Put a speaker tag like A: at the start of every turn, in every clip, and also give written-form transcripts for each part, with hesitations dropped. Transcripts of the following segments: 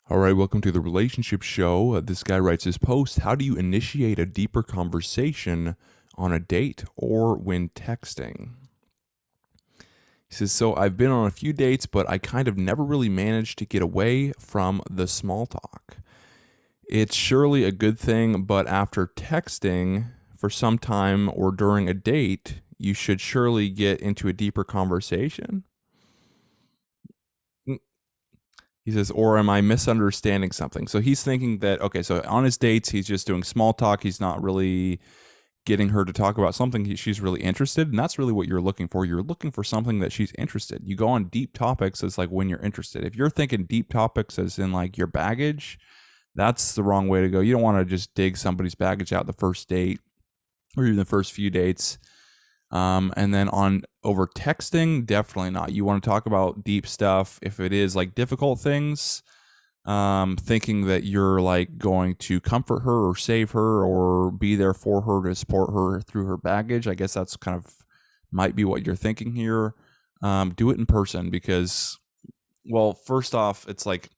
A: All right, welcome to the relationship show. This guy writes his post. How do you initiate a deeper conversation on a date or when texting? He says, so I've been on a few dates, but I kind of never really managed to get away from the small talk. It's surely a good thing, but after texting for some time or during a date, you should surely get into a deeper conversation. He says, or am I misunderstanding something? So he's thinking that, okay, so on his dates, he's just doing small talk. He's not really getting her to talk about something she's really interested. And that's really what you're looking for. You're looking for something that she's interested. You go on deep topics as like when you're interested. If you're thinking deep topics as in like your baggage, that's the wrong way to go. You don't want to just dig somebody's baggage out the first date or even the first few dates. And then on over texting, definitely not. You want to talk about deep stuff. If it is like difficult things, thinking that you're like going to comfort her or save her or be there for her to support her through her baggage. I guess that's kind of might be what you're thinking here. Do it in person because, well, first off, it's like,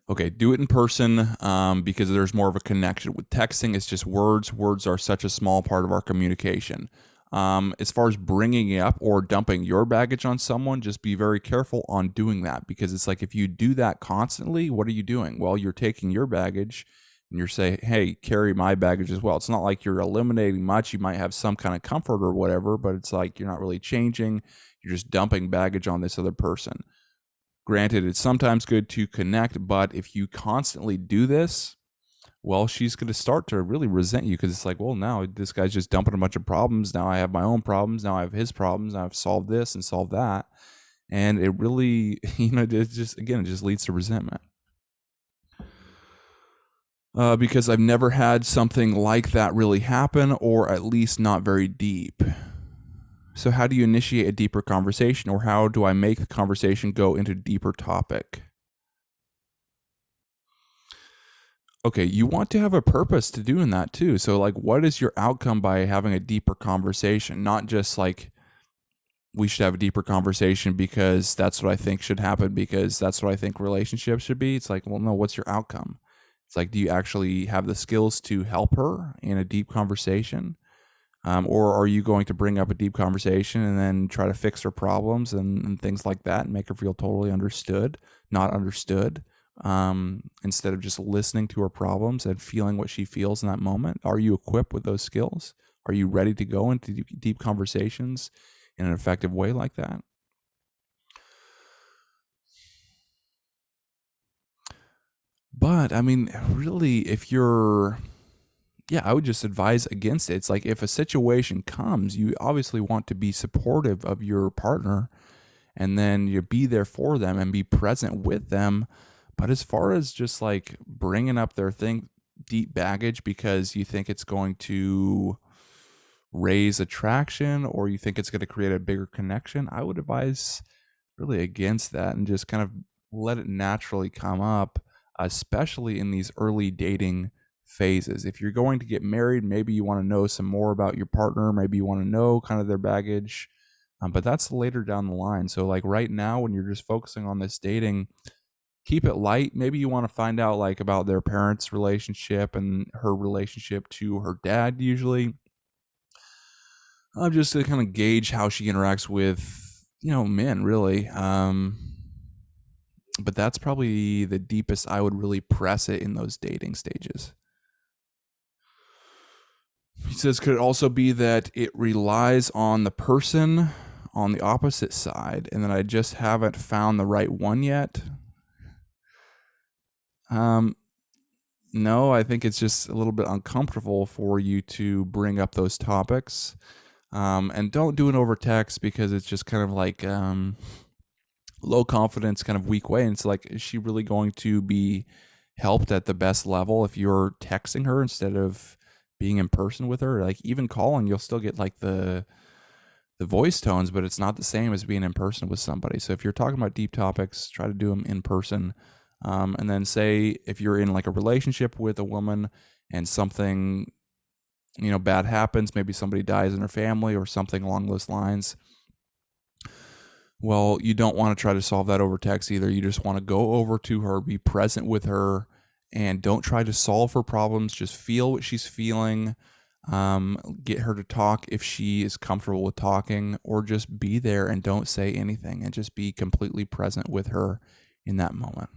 A: okay, do it in person because there's more of a connection. With texting, it's just words. Words are such a small part of our communication. As far as bringing up or dumping your baggage on someone, just be very careful on doing that because it's like if you do that constantly, what are you doing? Well, you're taking your baggage and you're saying, hey, carry my baggage as well. It's not like you're eliminating much. You might have some kind of comfort or whatever, but it's like you're not really changing. You're just dumping baggage on this other person. Granted, it's sometimes good to connect, but if you constantly do this, well, she's going to start to really resent you because it's like, well, now this guy's just dumping a bunch of problems. Now I have my own problems. Now I have his problems. Now I've solved this and solved that. And it really, it just, again, it just leads to resentment. Because I've never had something like that really happen, or at least not very deep. So how do you initiate a deeper conversation, or how do I make the conversation go into a deeper topic? Okay, you want to have a purpose to doing that too. So like what is your outcome by having a deeper conversation? Not just like we should have a deeper conversation because that's what I think should happen because that's what I think relationships should be. It's like, well, no, what's your outcome? It's like, do you actually have the skills to help her in a deep conversation? Or are you going to bring up a deep conversation and then try to fix her problems and things like that and make her feel totally understood, not understood, instead of just listening to her problems and feeling what she feels in that moment? Are you equipped with those skills? Are you ready to go into deep conversations in an effective way like that? But I mean, really, if you're yeah, I would just advise against it. It's like if a situation comes, you obviously want to be supportive of your partner and then you be there for them and be present with them. But as far as just like bringing up their deep baggage because you think it's going to raise attraction or you think it's going to create a bigger connection, I would advise really against that and just kind of let it naturally come up, especially in these early dating phases. If you're going to get married, maybe you want to know some more about your partner. Maybe you want to know kind of their baggage, but that's later down the line. So, like right now, when you're just focusing on this dating, keep it light. Maybe you want to find out like about their parents' relationship and her relationship to her dad. Usually, just to kind of gauge how she interacts with men, really. But that's probably the deepest I would really press it in those dating stages. He says, could it also be that it relies on the person on the opposite side and that I just haven't found the right one yet? No, I think it's just a little bit uncomfortable for you to bring up those topics. And don't do it over text because it's just kind of like low confidence, kind of weak way. And it's like, is she really going to be helped at the best level if you're texting her instead of being in person with her? Like even calling, you'll still get like the voice tones, but it's not the same as being in person with somebody. So if you're talking about deep topics, try to do them in person. And then say if you're in like a relationship with a woman and something bad happens, maybe somebody dies in her family or something along those lines, Well, you don't want to try to solve that over text either. You just want to go over to her, be present with her, and don't try to solve her problems. Just feel what she's feeling. Get her to talk if she is comfortable with talking, or just be there and don't say anything and just be completely present with her in that moment.